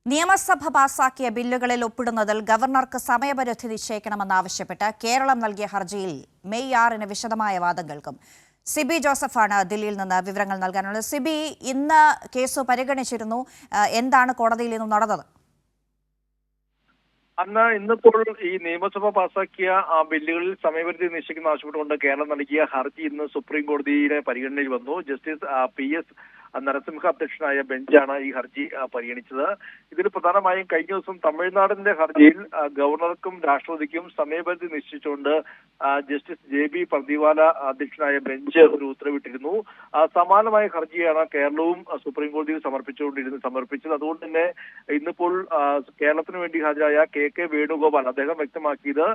നിയമസഭ പാസാക്കിയ ബില്ലുകളിൽ ഒപ്പിടുന്നതിൽ ഗവർണർക്ക് സമയപരിധി നിശ്ചയിക്കണമെന്നാവശ്യപ്പെട്ട് കേരളം നൽകിയ ഹർജിയിൽ മെയ് 6-ന് വിശദമായ വാദം കേൾക്കും. സിബി ജോസഫാണ് ദില്ലിയിൽ നിന്ന് വിവരങ്ങൾ നൽകാനുള്ളത്. സിബി, ഇന്ന് കേസ് പരിഗണിച്ചിരുന്നു. എന്താണ് കോടതിയിൽ ഇന്ന് നടന്നത്? ഇന്നിപ്പോൾ ഈ നിയമസഭ പാസാക്കിയ ബില്ലുകളിൽ സമയപരിധി നിശ്ചയിക്കുന്ന ആവശ്യപ്പെട്ടുകൊണ്ട് കേരളം നൽകിയ ഹർജി ഇന്ന് സുപ്രീം കോടതിയുടെ പരിഗണനയിൽ വന്നു. ജസ്റ്റിസ് PS നരസിംഹ അധ്യക്ഷനായ ബെഞ്ചാണ് ഈ ഹർജി പരിഗണിച്ചത്. ഇതിൽ പ്രധാനമായും കഴിഞ്ഞ ദിവസം തമിഴ്നാടിന്റെ ഹർജിയിൽ ഗവർണർക്കും രാഷ്ട്രപതിക്കും സമയപരിധി നിശ്ചയിച്ചുകൊണ്ട് ജസ്റ്റിസ് JB പർദിവാല അധ്യക്ഷനായ ബെഞ്ച് ഒരു ഉത്തരവിട്ടിരുന്നു. സമാനമായ ഹർജിയാണ് കേരളവും സുപ്രീം കോടതിയിൽ സമർപ്പിച്ചത്. അതുകൊണ്ട് തന്നെ ഇന്നിപ്പോൾ കേരളത്തിന് വേണ്ടി ഹാജരായ KK വേണുഗോപാൽ അദ്ദേഹം വ്യക്തമാക്കിയത്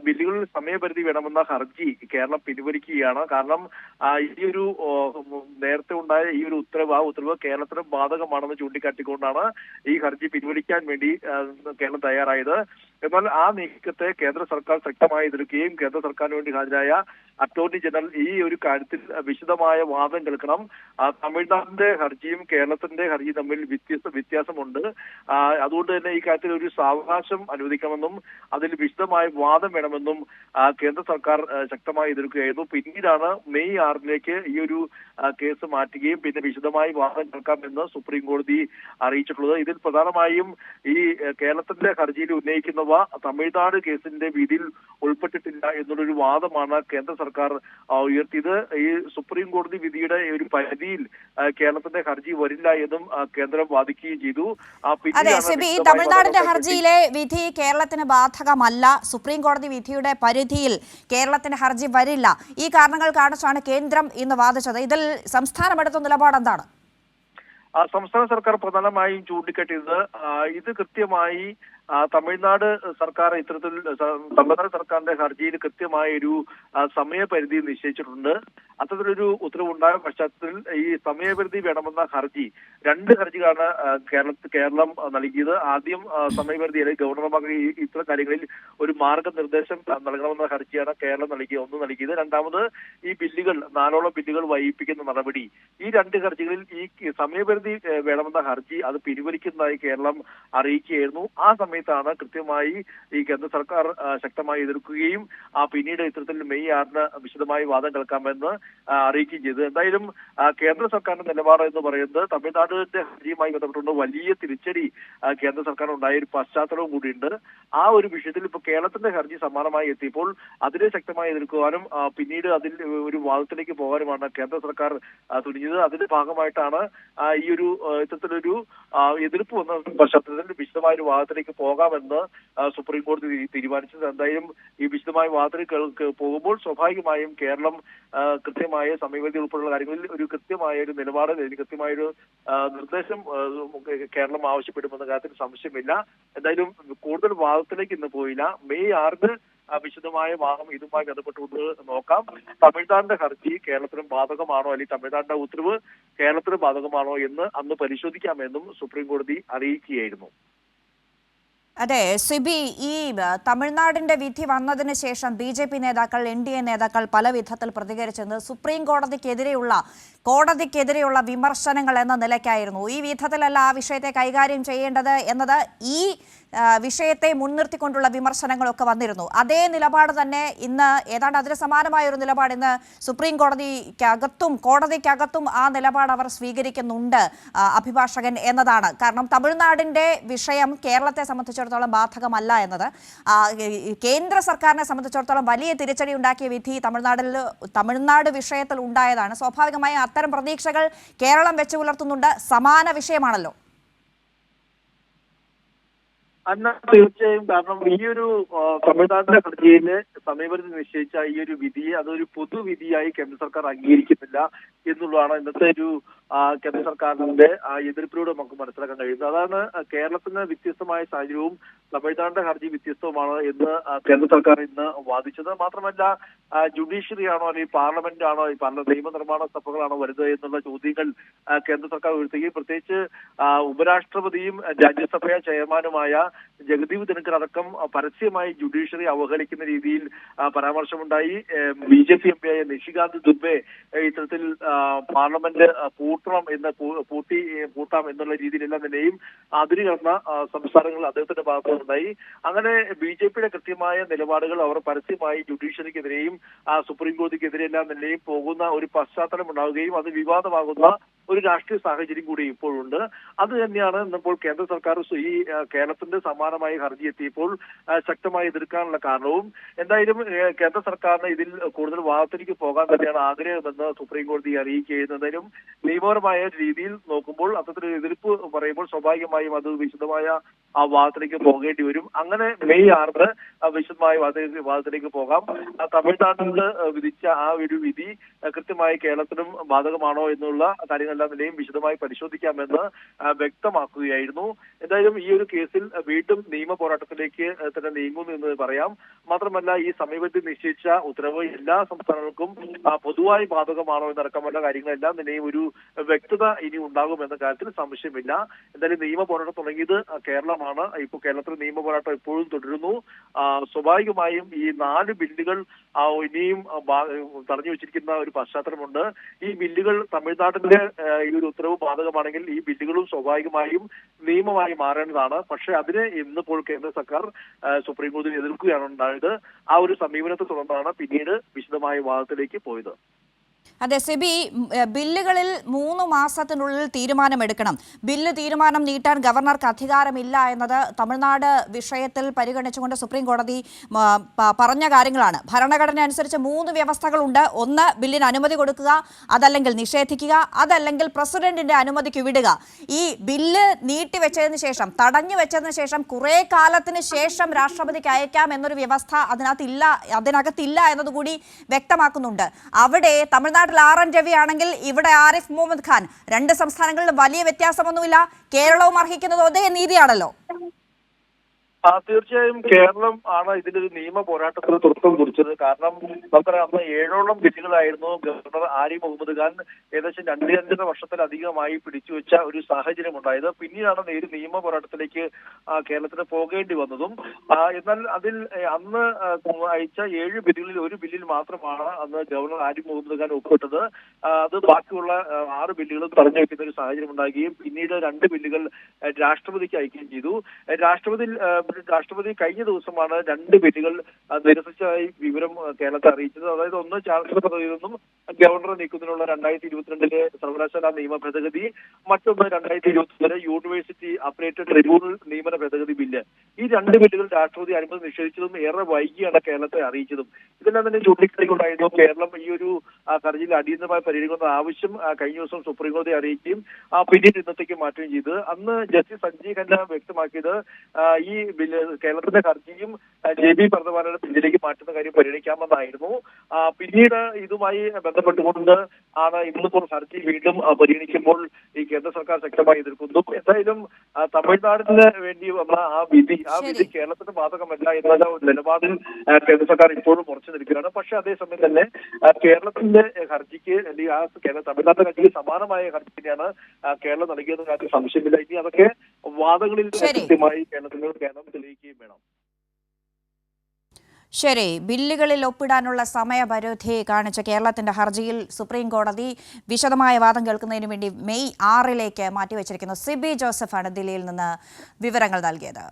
ബില്ലുകളിൽ സമയപരിധി വേണമെന്ന ഹർജി കേരളം പിൻവലിക്കുകയാണ്. കാരണം ഈ ഒരു നേരത്തെ ഉണ്ടായ ഈ ഒരു ഉത്തരവ് കേരളത്തിന് ബാധകമാണെന്ന് ചൂണ്ടിക്കാട്ടിക്കൊണ്ടാണ് ഈ ഹർജി പിൻവലിക്കാൻ വേണ്ടി കേരളം തയ്യാറായത്. എന്നാൽ ആ നീക്കത്തെ കേന്ദ്ര സർക്കാർ ശക്തമായി എതിർക്കുകയും കേന്ദ്ര സർക്കാരിന് വേണ്ടി ഹാജരായ അറ്റോർണി ജനറൽ ഈ ഒരു കാര്യത്തിൽ വിശദമായ വാദം കേൾക്കണം. തമിഴ്നാടിന്റെ ഹർജിയും കേരളത്തിന്റെ ഹർജിയും തമ്മിൽ വ്യത്യാസമുണ്ട്. അതുകൊണ്ട് തന്നെ ഈ കാര്യത്തിൽ ഒരു സാവകാശം അനുവദിക്കണമെന്നും അതിൽ വിശദമായ വാദം വേണമെന്നും കേന്ദ്ര സർക്കാർ ശക്തമായി എതിർക്കുകയായിരുന്നു. പിന്നീടാണ് മെയ് 6-ലേക്ക് ഈ ഒരു കേസ് മാറ്റുകയും പിന്നെ വിശദമായി വാദം കേൾക്കാമെന്ന് സുപ്രീം കോടതി അറിയിച്ചിട്ടുള്ളത്. ഇതിൽ പ്രധാനമായും ഈ കേരളത്തിന്റെ ഹർജിയിൽ ഉന്നയിക്കുന്നവ തമിഴ്നാട് കേസിന്റെ വിധിയിൽ ഉൾപ്പെട്ടിട്ടില്ല എന്നുള്ളൊരു വാദമാണ് കേന്ദ്ര സർക്കാർ ഉയർത്തിയത്. ഈ സുപ്രീം കോടതി വിധിയുടെ ഒരു പരിധിയിൽ കേരളത്തിന്റെ ഹർജി വരില്ല എന്നും കേന്ദ്രം വാദിക്കുകയും ചെയ്തു. തമിഴ്നാടിന്റെ ഹർജിയിലെ വിധി കേരളത്തിന് ബാധകമല്ല, സുപ്രീം കോടതി വിധിയുടെ പരിധിയിൽ കേരളത്തിന്റെ ഹർജി വരില്ല, ഈ കാരണങ്ങൾ കാണിച്ചാണ് കേന്ദ്രം ഇന്ന് വാദിച്ചത്. ഇതിൽ സംസ്ഥാനം എടുത്ത നിലപാട് എന്താണ്? സംസ്ഥാന സർക്കാർ പ്രധാനമായും ചൂണ്ടിക്കാട്ടിയത് ഇത് കൃത്യമായി തമിഴ്നാട് സർക്കാർ തമിഴ്നാട് സർക്കാരിന്റെ ഹർജിയിൽ കൃത്യമായ ഒരു സമയപരിധി നിശ്ചയിച്ചിട്ടുണ്ട്. അത്തരത്തിലൊരു ഉത്തരവുണ്ടായ പശ്ചാത്തലത്തിൽ ഈ സമയപരിധി വേണമെന്ന ഹർജി, 2 ഹർജികളാണ് കേരളം നൽകിയത്. ആദ്യം സമയപരിധി അല്ലെങ്കിൽ ഗവർണർമാർക്ക് ഇത്തരം കാര്യങ്ങളിൽ ഒരു മാർഗനിർദ്ദേശം നൽകണമെന്ന ഹർജിയാണ് കേരളം നൽകിയത്. രണ്ടാമത് ഈ ബില്ലുകൾ 4ഓളം ബില്ലുകൾ വൈകിപ്പിക്കുന്ന നടപടി, ഈ 2 ഹർജികളിൽ ഈ സമയപരിധി വേണമെന്ന ഹർജി അത് പിൻവലിക്കുന്നതായി കേരളം അറിയിക്കുകയായിരുന്നു. ആ സമയത്താണ് കൃത്യമായി ഈ കേന്ദ്ര സർക്കാർ ശക്തമായി എതിർക്കുകയും പിന്നീട് ഇത്തരത്തിൽ മെയ് 6-ന് വിശദമായി വാദം കേൾക്കാമെന്ന് അറിയിക്കുകയും ചെയ്തു. എന്തായാലും കേന്ദ്ര സർക്കാരിന്റെ നിലപാട് എന്ന് പറയുന്നത് തമിഴ്നാടിന്റെ ഹർജിയുമായി ബന്ധപ്പെട്ടുകൊണ്ട് വലിയ തിരിച്ചടി കേന്ദ്ര സർക്കാരിന് ഉണ്ടായ ഒരു പശ്ചാത്തലവും കൂടിയുണ്ട്. ആ ഒരു വിഷയത്തിൽ ഇപ്പോൾ കേരളത്തിന്റെ ഹർജി സമാനമായി എത്തിയപ്പോൾ അതിനെ ശക്തമായി എതിർക്കുവാനും പിന്നീട് അതിൽ ഒരു വാദത്തിലേക്ക് പോകാനുമാണ് കേന്ദ്ര സർക്കാർ തുനിഞ്ഞത്. അതിന്റെ ഭാഗമായിട്ടാണ് ഈ ഒരു ഇത്തരത്തിലൊരു എതിർപ്പ് വന്ന പശ്ചാത്തലത്തിൽ വിശദമായ ഒരു വാദത്തിലേക്ക് പോകാമെന്ന് സുപ്രീം കോടതി തീരുമാനിച്ചത്. എന്തായാലും ഈ വിശദമായ വാദത്തിലേക്ക് പോകുമ്പോൾ സ്വാഭാവികമായും കേരളം കൃത്യമായ സമയപരിധി ഉൾപ്പെടെയുള്ള കാര്യങ്ങളിൽ ഒരു കൃത്യമായ ഒരു നിലപാട്, കൃത്യമായൊരു നിർദ്ദേശം കേരളം ആവശ്യപ്പെടുമെന്ന കാര്യത്തിൽ സംശയമില്ല. എന്തായാലും കൂടുതൽ വാദത്തിലേക്ക് ഇന്ന് പോയില്ല. മെയ് 6-ന് വിശദമായ വാദം ഇതുമായി ബന്ധപ്പെട്ടുകൊണ്ട് നോക്കാം. തമിഴ്നാടിന്റെ ഹർജി കേരളത്തിനും ബാധകമാണോ അല്ലെങ്കിൽ തമിഴ്നാടിന്റെ ഉത്തരവ് കേരളത്തിന് ബാധകമാണോ എന്ന് അന്ന് പരിശോധിക്കാമെന്നും സുപ്രീം കോടതി അറിയിക്കുകയായിരുന്നു. അതെ സിബി, ഈ തമിഴ്നാടിന്റെ വിധി വന്നതിന് ശേഷം BJP നേതാക്കൾ, NDA നേതാക്കൾ പല വിധത്തിൽ പ്രതികരിച്ചത് സുപ്രീം കോടതിക്കെതിരെയുള്ള വിമർശനങ്ങൾ എന്ന നിലയ്ക്കായിരുന്നു. ഈ വിധത്തിലല്ല ആ വിഷയത്തെ കൈകാര്യം ചെയ്യേണ്ടത് എന്നത് ഈ വിഷയത്തെ മുൻനിർത്തിക്കൊണ്ടുള്ള വിമർശനങ്ങളൊക്കെ വന്നിരുന്നു. അതേ നിലപാട് തന്നെ ഇന്ന് ഏതാണ്ട് അതിന് സമാനമായ ഒരു നിലപാട് ഇന്ന് സുപ്രീം കോടതിക്കകത്തും ആ നിലപാട് അവർ സ്വീകരിക്കുന്നുണ്ട് അഭിഭാഷകൻ എന്നതാണ്. കാരണം തമിഴ്നാടിന്റെ വിഷയം കേരളത്തെ സംബന്ധിച്ചിടത്തോളം ബാധകമല്ല എന്നത്, കേന്ദ്ര സർക്കാരിനെ സംബന്ധിച്ചിടത്തോളം വലിയ തിരിച്ചടി ഉണ്ടാക്കിയ വിധി തമിഴ്നാട് വിഷയത്തിൽ ഉണ്ടായതാണ്. സ്വാഭാവികമായും അത്തരം പ്രതീക്ഷകൾ കേരളം വെച്ചു പുലർത്തുന്നുണ്ട്. സമാന വിഷയമാണല്ലോ. തീർച്ചയായും. കാരണം ഈ ഒരു തമിഴ്നാടിന്റെ ഹർജിയില് സമയപരിധി നിശ്ചയിച്ച ഈ ഒരു വിധിയെ അതൊരു പൊതുവിധിയായി കേന്ദ്ര സർക്കാർ അംഗീകരിക്കുന്നില്ല എന്നുള്ളതാണ് ഇന്നത്തെ ഒരു കേന്ദ്ര സർക്കാരിന്റെ എതിർപ്പിലൂടെ നമുക്ക് മനസ്സിലാക്കാൻ കഴിയുന്നത്. അതാണ് കേരളത്തിന് വ്യത്യസ്തമായ സാഹചര്യവും തമിഴ്നാടിന്റെ ഹർജി വ്യത്യസ്തവുമാണ് എന്ന് കേന്ദ്ര സർക്കാർ ഇന്ന് വാദിച്ചത്. മാത്രമല്ല ജുഡീഷ്യറി ആണോ അല്ലെങ്കിൽ പാർലമെന്റ് ആണോ ഈ നിയമനിർമ്മാണ സഭകളാണോ വരുന്നത് എന്നുള്ള ചോദ്യങ്ങൾ കേന്ദ്ര സർക്കാർ ഉയർത്തുകയും പ്രത്യേകിച്ച് ഉപരാഷ്ട്രപതിയും രാജ്യസഭ ചെയർമാനുമായ ജഗദീപ് ധൻഖർ അടക്കം പരസ്യമായി ജുഡീഷ്യറി അവഹേളിക്കുന്ന രീതിയിൽ പരാമർശമുണ്ടായി. BJP MP ആയ നിഷികാന്ത് ദുബെ ഇത്തരത്തിൽ പാർലമെന്റ് പൂട്ടാം എന്നുള്ള രീതിയിലെല്ലാം തന്നെയും അതിരുകടന്ന സംസ്ഥാനങ്ങൾ അദ്ദേഹത്തിന്റെ ഭാഗത്തുനിന്നുണ്ടായി. അങ്ങനെ BJPയുടെ കൃത്യമായ നിലപാടുകൾ അവർ പരസ്യമായി ജുഡീഷ്യറിക്കെതിരെയും സുപ്രീം കോടതിക്കെതിരെയെല്ലാം തന്നെയും പോകുന്ന ഒരു പശ്ചാത്തലം ഉണ്ടാവുകയും അത് വിവാദമാകുന്ന ഒരു രാഷ്ട്രീയ സാഹചര്യം കൂടി ഇപ്പോഴുണ്ട്. അത് തന്നെയാണ് ഇന്നിപ്പോൾ കേന്ദ്ര സർക്കാർ ഈ കേരളത്തിന്റെ സമാനമായ ഹർജി എത്തിയപ്പോൾ ശക്തമായി എതിർക്കാനുള്ള കാരണവും. എന്തായാലും കേന്ദ്ര സർക്കാരിന് ഇതിൽ കൂടുതൽ വാദത്തിലേക്ക് പോകാൻ തന്നെയാണ് ആഗ്രഹമെന്ന് സുപ്രീം കോടതി അറിയിക്കുകയും എന്തായാലും നിയമപരമായ രീതിയിൽ നോക്കുമ്പോൾ അത്തരത്തിലൊരു എതിർപ്പ് പറയുമ്പോൾ സ്വാഭാവികമായും അത് വിശദമായ ആ വാദത്തിലേക്ക് പോകേണ്ടി വരും. അങ്ങനെ മെയ് 6 വിശദമായ വാദത്തിലേക്ക് പോകാം. തമിഴ്നാട്ടിൽ വിധിച്ച ആ ഒരു വിധി കൃത്യമായി കേരളത്തിനും ബാധകമാണോ എന്നുള്ള കാര്യങ്ങളെല്ലാം തന്നെയും വിശദമായി പരിശോധിക്കാമെന്ന് വ്യക്തമാക്കുകയായിരുന്നു. എന്തായാലും ഈ ഒരു കേസിൽ വീണ്ടും നിയമ പോരാട്ടത്തിലേക്ക് തന്നെ നീങ്ങുന്നു എന്ന് പറയാം. മാത്രമല്ല ഈ സമീപത്തിൽ നിശ്ചയിച്ച ഉത്തരവ് എല്ലാ സംസ്ഥാനങ്ങൾക്കും പൊതുവായി ബാധകമാണോ എന്നടക്കമുള്ള കാര്യങ്ങളെല്ലാം തന്നെയും ഒരു വ്യക്തത ഇനി ഉണ്ടാകുമെന്ന കാര്യത്തിൽ സംശയമില്ല. എന്തായാലും നിയമ പോരാട്ടം തുടങ്ങിയത് കേരളമാണ്. ഇപ്പോൾ കേരളത്തിൽ നിയമ പോരാട്ടം എപ്പോഴും തുടരുന്നു. സ്വാഭാവികമായും ഈ 4 ബില്ലുകൾ ഇനിയും തടഞ്ഞു വെച്ചിരിക്കുന്ന ഒരു പശ്ചാത്തലമുണ്ട്. ഈ ബില്ലുകൾ തമിഴ്നാട്ടിന്റെ ഈ ഒരു ഉത്തരവ് ബാധകമാണെങ്കിൽ ഈ ബില്ലുകളും സ്വാഭാവികമായും നിയമമായി മാറേണ്ടതാണ്. പക്ഷെ അതിനെ ഇന്നിപ്പോൾ കേന്ദ്ര സർക്കാർ സുപ്രീം കോടതിയിൽ എതിർക്കുകയാണ് ഉണ്ടായത്. ആ ഒരു സമീപനത്തെ തുടർന്നാണ് പിന്നീട് വിശദമായ വാദത്തിലേക്ക് പോയത്. അതെ സിബി, ബില്ലുകളിൽ 3 മാസത്തിനുള്ളിൽ തീരുമാനമെടുക്കണം. തീരുമാനം നീട്ടാൻ ഗവർണർക്ക് അധികാരമില്ല എന്നത് തമിഴ്നാട് വിഷയത്തിൽ പരിഗണിച്ചുകൊണ്ട് സുപ്രീം കോടതി പറഞ്ഞ കാര്യങ്ങളാണ്. ഭരണഘടന അനുസരിച്ച് 3 വ്യവസ്ഥകളുണ്ട്. ഒന്ന്, ബില്ലിന് അനുമതി കൊടുക്കുക, അതല്ലെങ്കിൽ നിഷേധിക്കുക, അതല്ലെങ്കിൽ പ്രസിഡന്റിന്റെ അനുമതിക്ക് വിടുക. ഈ ബില്ല് നീട്ടിവെച്ചതിന് ശേഷം, തടഞ്ഞു വെച്ചതിന് ശേഷം കുറെ കാലത്തിന് ശേഷം രാഷ്ട്രപതിക്ക് അയക്കാം എന്നൊരു വ്യവസ്ഥ അതിനകത്തില്ല എന്നതുകൂടി വ്യക്തമാക്കുന്നുണ്ട്. അവിടെ തമിഴ്നാട്ടിൽ RN രവി ആണെങ്കിൽ ഇവിടെ ആരിഫ് മുഹമ്മദ് ഖാൻ. 2 സംസ്ഥാനങ്ങളിലും വലിയ വ്യത്യാസമൊന്നുമില്ല. കേരളവും അർഹിക്കുന്നത് അതേ നീതിയാണല്ലോ. തീർച്ചയായും കേരളം ആണ് ഇതിലൊരു നിയമ പോരാട്ടത്തിന് തുടക്കം കുറിച്ചത്. കാരണം നമുക്കറിയാം, അന്ന് 7ഓളം ബില്ലുകളായിരുന്നു ഗവർണർ ആരിഫ് മുഹമ്മദ് ഖാൻ ഏകദേശം 2.5 വർഷത്തിലധികമായി പിടിച്ചുവെച്ച ഒരു സാഹചര്യം ഉണ്ടായത്. പിന്നീടാണ് ഒരു നിയമ പോരാട്ടത്തിലേക്ക് കേരളത്തിന് പോകേണ്ടി വന്നതും. എന്നാൽ അതിൽ അന്ന് അയച്ച 7 ബില്ലുകളിൽ ഒരു ബില്ലിൽ മാത്രമാണ് അന്ന് ഗവർണർ ആരിഫ് മുഹമ്മദ് ഖാൻ ഒപ്പിട്ടത്. അത് ബാക്കിയുള്ള 6 ബില്ലുകളും തടഞ്ഞു വെക്കുന്ന ഒരു സാഹചര്യം ഉണ്ടാകുകയും പിന്നീട് 2 ബില്ലുകൾ രാഷ്ട്രപതിക്ക് അയക്കുകയും ചെയ്തു. രാഷ്ട്രപതി കഴിഞ്ഞ ദിവസമാണ് 2 ബില്ലുകൾ നിരസിച്ചതായി വിവരം കേരളത്തെ അറിയിച്ചത്. അതായത് ഒന്ന്, ചാൻസലർ പദവിയിൽ നിന്നും ഗവർണറെ നീക്കുന്നതിനുള്ള 2022 സർവകലാശാല നിയമ ഭേദഗതി, മറ്റൊന്ന് 2022 യൂണിവേഴ്സിറ്റി അപ്പലേറ്റ് ട്രിബ്യൂണൽ നിയമന ഭേദഗതി ബില്ല്. ഈ 2 ബില്ലുകൾ രാഷ്ട്രപതി അനുമതി നിഷേധിച്ചതും ഏറെ വൈകിയാണ് കേരളത്തെ അറിയിച്ചതും. ഇതെല്ലാം തന്നെ ചൂണ്ടിക്കാട്ടിക്കൊണ്ടായിരുന്നു കേരളം ഈ ഒരു ഹർജിയിൽ അടിയന്തരമായി പരിഗണിക്കുന്ന ആവശ്യം കഴിഞ്ഞ ദിവസം സുപ്രീം കോടതി അറിയിക്കുകയും പിന്നീട് ഇന്നത്തേക്ക് മാറ്റുകയും ചെയ്ത്. അന്ന് ജസ്റ്റിസ് സഞ്ജയ് ഖന്ന വ്യക്തമാക്കിയത് ഈ ബില്ല് കേരളത്തിന്റെ ഹർജിയും JB പർദ്ദവാനയുടെ ബില്ലിലേക്ക് മാറ്റുന്ന കാര്യം പരിഗണിക്കാമെന്നായിരുന്നു. പിന്നീട് ഇതുമായി ബന്ധപ്പെട്ടുകൊണ്ട് ആണ് ഇന്നിപ്പോൾ ഹർജി വീണ്ടും പരിഗണിക്കുമ്പോൾ ഈ കേന്ദ്ര സർക്കാർ ശക്തമായി എതിർക്കുന്നു. എന്തായാലും തമിഴ്നാടിന് വേണ്ടി വന്ന ആ വിധി കേരളത്തിന് ബാധകമല്ല എന്നുള്ള നിലപാടിൽ കേന്ദ്ര സർക്കാർ ഇപ്പോഴും ഉറച്ചു നിൽക്കുകയാണ്. പക്ഷെ അതേസമയം തന്നെ കേരളത്തിന്റെ ഹർജിക്ക് അല്ലെങ്കിൽ തമിഴ്നാട്ടിലെ ഹർജിക്ക് സമാനമായ ഹർജി തന്നെയാണ് കേരളം നൽകിയെന്ന കാര്യത്തിൽ സംശയമില്ല. ഇനി അതൊക്കെ വാദങ്ങളിൽ കൃത്യമായി കേരളം തെളിയിക്കുകയും വേണം. ശരി, ബില്ലുകളിൽ ഒപ്പിടാനുള്ള സമയപരിധി കാണിച്ച കേരളത്തിന്റെ ഹർജിയിൽ സുപ്രീം കോടതി വിശദമായ വാദം കേൾക്കുന്നതിന് വേണ്ടി മെയ് 6 മാറ്റിവെച്ചിരിക്കുന്നു. സിബി ജോസഫാണ് ദില്ലിയിൽ നിന്ന് വിവരങ്ങൾ നൽകിയത്.